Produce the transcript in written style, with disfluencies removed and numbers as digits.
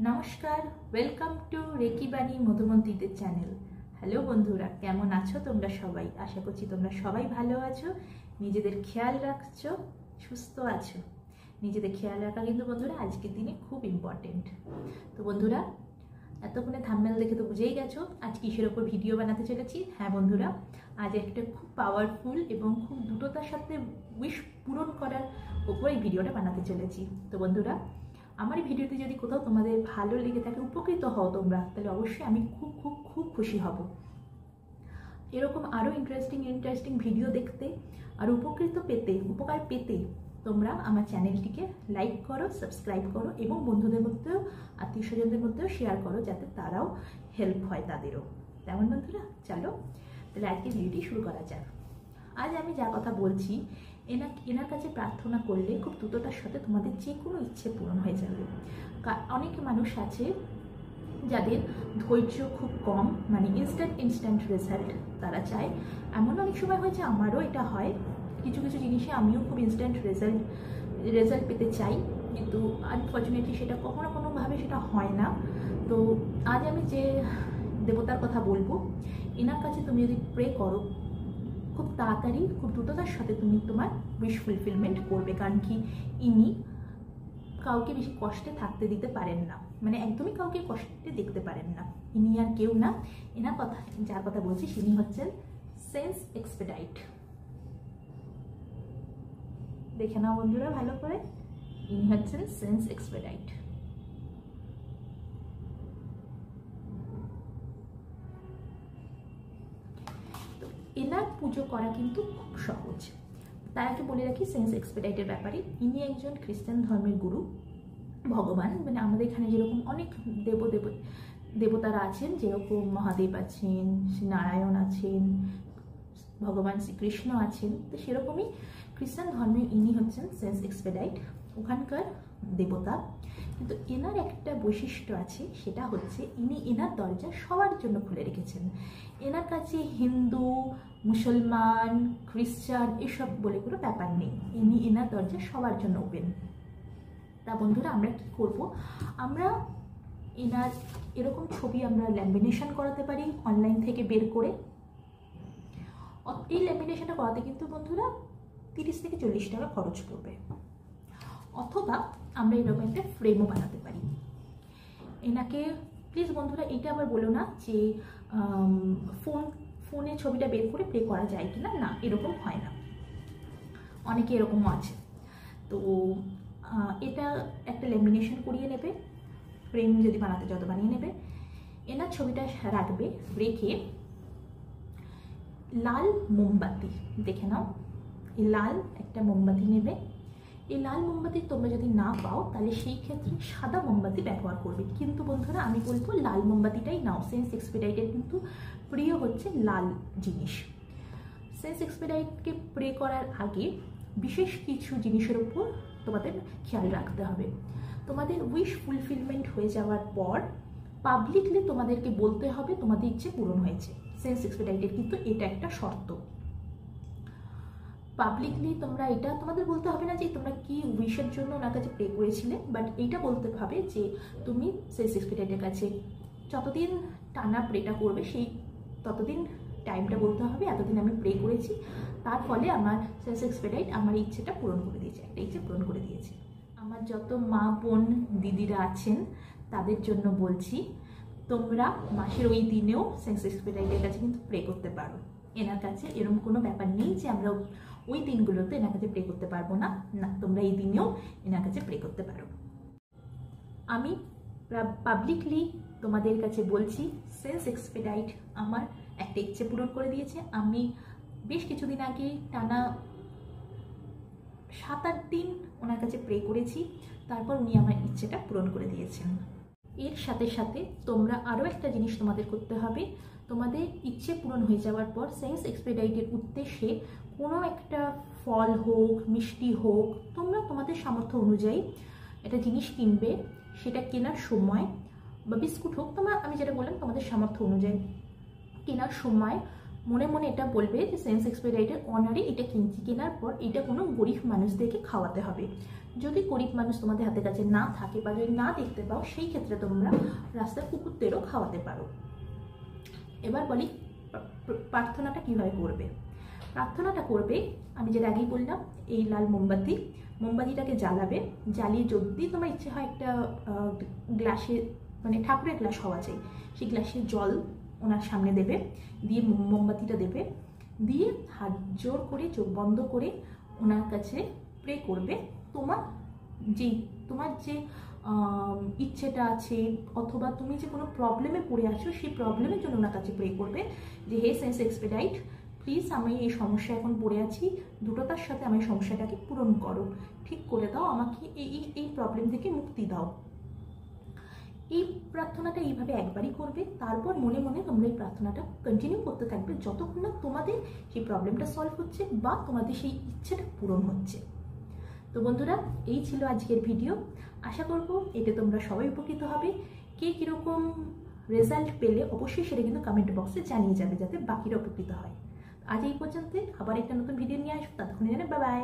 নমস্কার, welcome to reiki বাণী মধুমন্তীদের channel. Hello বন্ধুরা, কেমন আছো তোমরা সবাই? আশা করছি তোমরা সবাই ভালো আছো, নিজেদের খেয়াল রাখছো, সুস্থ আছো। নিজেদের খেয়াল রাখা কিন্তু বন্ধুরা আজকের দিনে খুব ইম্পর্টেন্ট। তো বন্ধুরা, এতক্ষণে থাম্বনেল দেখে তো বুঝেই গেছো আজ কিসের ওপর ভিডিও বানাতে চলেছি। হ্যাঁ বন্ধুরা, আজ একটা খুব পাওয়ারফুল এবং খুব দ্রুততার সাথে উইশ পূরণ করার ওপর এই ভিডিওটা বানাতে চলেছি। তো বন্ধুরা, আমার এই ভিডিওতে যদি কোথাও তোমাদের ভালো লেগে থাকে, উপকৃত হও তোমরা, তাহলে অবশ্যই আমি খুব খুব খুব খুশি হব। এরকম আরও ইন্টারেস্টিং ভিডিও দেখতে আর উপকার পেতে তোমরা আমার চ্যানেলটিকে লাইক করো, সাবস্ক্রাইব করো এবং বন্ধুদের মধ্যেও, আত্মীয় স্বজনদের মধ্যেও শেয়ার করো, যাতে তারাও হেল্প হয় তাদেরও। তেমন বন্ধুরা, চলো তাহলে আজকে ভিডিওটি শুরু করা যাক। আজ আমি যা কথা বলছি, এনার কাছে প্রার্থনা করলে খুব দ্রুততার সাথে তোমাদের যে কোনো ইচ্ছে পূরণ হয়ে যাবে। অনেক মানুষ আছে যাদের ধৈর্য খুব কম, মানে ইনস্ট্যান্ট রেজাল্ট তারা চায়। এমন অনেক সময় হয়েছে, আমারও এটা হয়, কিছু কিছু জিনিসে আমিও খুব ইনস্ট্যান্ট রেজাল্ট পেতে চাই, কিন্তু আনফর্চুনেটলি সেটা কখনো কোনোভাবে সেটা হয় না। তো আজ আমি যে দেবতার কথা বলবো, এনার কাছে তুমি যদি প্রে করো, খুব তাড়াতাড়ি খুব দ্রুততার সাথে তুমি তোমার উইশ ফুলফিলমেন্ট করবে। কারণ কি, ইনি কাউকে বেশি কষ্টে থাকতে দিতে পারেন না, মানে একদমই কাউকে কষ্টে দেখতে পারেন না। ইনি আর কেউ না, এনার কথা যার কথা বলছি তিনি হচ্ছেন সেন্স এক্সপেডাইট। দেখে নাও বন্ধুরা ভালো করে, ইনি হচ্ছেন সেন্স এক্সপেডাইট। এনার পুজো করা কিন্তু খুব সহজ। তার আগে বলে রাখি সেন্স এক্সপেডাইটের ব্যাপারে, ইনি একজন খ্রিস্টান ধর্মের গুরু, ভগবান। মানে আমাদের এখানে যেরকম অনেক দেবতারা আছেন, যেরকম মহাদেব আছেন, শ্রী নারায়ণ আছেন, ভগবান শ্রীকৃষ্ণ আছেন, তো সেরকমই খ্রিস্টান ধর্মে ইনি হচ্ছেন সেন্স এক্সপেডাইট, ওখানকার দেবতা। কিন্তু এনার একটা বৈশিষ্ট্য আছে, সেটা হচ্ছে ইনি এনার দরজা সবার জন্য খুলে রেখেছেন। এনার কাছে হিন্দু, মুসলমান, খ্রিস্টান এসব বলে কোনো ব্যাপার নেই, ইনি এনার দরজা সবার জন্য ওপেন। তা বন্ধুরা, আমরা কি করব, আমরা এনার এরকম ছবি আমরা ল্যামিনেশন করাতে পারি অনলাইন থেকে বের করে। এই ল্যামিনেশনটা করাতে কিন্তু বন্ধুরা 30 থেকে 40 টাকা খরচ পড়বে। অথবা আমরা এরকম একটা ফ্রেমও বানাতে পারি। এনাকে প্লিজ বন্ধুরা এটা আবার বলো না যে ফোনে ছবিটা বের করে প্লে করা যায় কিনা, না, এরকম হয় না, অনেকে এরকমও আছে। তো এটা একটা ল্যামিনেশন করিয়ে নেবে, ফ্রেম যদি বানাতে যত বানিয়ে নেবে, এনার ছবিটা রাখবে, রেখে লাল মোমবাতি, দেখে নাও, এই লাল একটা মোমবাতি নেবে। এই লাল মোমবাতি তোমরা যদি না পাও, তাহলে সেই ক্ষেত্রে সাদা মোমবাতি ব্যবহার করবে। কিন্তু বন্ধুরা আমি বলবো লাল মোমবাতিটাই নাও, সেন্স এক্সপেডাইটের কিন্তু প্রিয় হচ্ছে লাল জিনিস। সেন্স এক্সপেডাইটকে প্রে করার আগে বিশেষ কিছু জিনিসের উপর তোমাদের খেয়াল রাখতে হবে। তোমাদের উইশ ফুলফিলমেন্ট হয়ে যাওয়ার পর পাবলিকলি তোমাদেরকে বলতে হবে তোমাদের ইচ্ছে পূরণ হয়েছে। সেন্স এক্সপেডাইটের কিন্তু এটা একটা শর্ত। পাবলিকলি তোমরা এটা তোমাদের বলতে হবে না যে তোমরা কি উইশের জন্য ওনার কাছে প্রে করেছিলে, বাট এইটা বলতে হবে যে তুমি সেন্স এক্সপেডাইটের কাছে যতদিন টানা প্রেটা করবে, সেই ততদিন টাইমটা বলতে হবে, এতদিন আমি প্রে করেছি, তার ফলে আমার সেন্স এক্সপেডাইট আমার ইচ্ছেটা পূরণ করে দিয়েছে, একটা ইচ্ছে পূরণ করে দিয়েছে। আমার যত মা বোন দিদিরা আছেন তাদের জন্য বলছি, তোমরা মাসের ওই দিনেও সেন্স এক্সপেডাইটের কাছে কিন্তু প্রে করতে পারো। এনার কাছে এরকম কোনো ব্যাপার নেই যে আমরা ওই দিনগুলোতে এনার কাছে প্রে করতে পারবো না, না, তোমরা এই দিনেও এনার কাছে প্রে করতে পারো। আমি পাবলিকলি তোমাদের কাছে বলছি, সেন্স এক্সপেডাইট আমার একটা ইচ্ছে পূরণ করে দিয়েছে। আমি বেশ কিছুদিন আগে টানা 7-8 দিন ওনার কাছে প্রে করেছি, তারপর উনি আমার ইচ্ছেটা পূরণ করে দিয়েছেন। এর সাথে সাথে তোমরা আরও একটা জিনিস তোমাদের করতে হবে, তোমাদের ইচ্ছে পূরণ হয়ে যাওয়ার পর সেন্স এক্সপেডাইটের উদ্দেশ্যে কোনো একটা ফল হোক, মিষ্টি হোক, তোমরা তোমাদের সামর্থ্য অনুযায়ী একটা জিনিস কিনবে। সেটা কেনার সময়, বা বিস্কুট হোক, আমি যেটা বললাম তোমাদের সামর্থ্য অনুযায়ী কেনার সময় মনে মনে এটা বলবে যে সেন্স এক্সপেডিটারের অনারে এটা কিনছি, কেনার পর এটা কোনো গরিব মানুষদেরকে খাওয়াতে হবে। যদি গরিব মানুষ তোমাদের হাতের কাছে না থাকে বা যদি না দেখতে পাও, সেই ক্ষেত্রে তোমরা রাস্তার কুকুরদেরও খাওয়াতে পারো। এবার বলি প্রার্থনাটা কিভাবে করবে। প্রার্থনাটা করবে আমি যেটা আগেই বললাম, এই লাল মোমবাতিটাকে জ্বালাবে, জ্বালিয়ে যদি তোমার ইচ্ছে হয় একটা গ্লাসে, মানে ঠাকুরের গ্লাস হওয়া চাই, সেই গ্লাসে জল ওনার সামনে দেবে, দিয়ে মোমবাতিটা দেবে, দিয়ে হাত জোর করে চোখ বন্ধ করে ওনার কাছে প্রে করবে তোমার যে ইচ্ছেটা আছে, অথবা তুমি যে কোনো প্রবলেমে পড়ে আছো সেই প্রবলেমের জন্য ওনার কাছে প্রে করবে যে হে সেন্স এক্সপেডাইট, প্লিজ আমি এই সমস্যা এখন পড়ে আছি, দ্রুততার সাথে আমার সমস্যাটাকে পূরণ করো, ঠিক করে দাও, আমাকে এই প্রবলেম থেকে মুক্তি দাও। এই প্রার্থনাটা এইভাবে একবারই করবে, তারপর মনে মনে তোমরা এই প্রার্থনাটা কন্টিনিউ করতে থাকবে যতক্ষণ না তোমাদের সেই প্রবলেমটা সলভ হচ্ছে বা তোমাদের সেই ইচ্ছেটা পূরণ হচ্ছে। তো বন্ধুরা, এই ছিল আজকের ভিডিও। আশা করব এতে তোমরা সবাই উপকৃত হবে। কে কীরকম রেজাল্ট পেলে অবশ্যই সেটা কিন্তু কমেন্ট বক্সে জানিয়ে যাবে, যাতে বাকিরা উপকৃত হয়। আজ এই পর্যন্ত, আবার একটা নতুন ভিডিও নিয়ে আসবো, ততক্ষণে জানাই বাই বাই।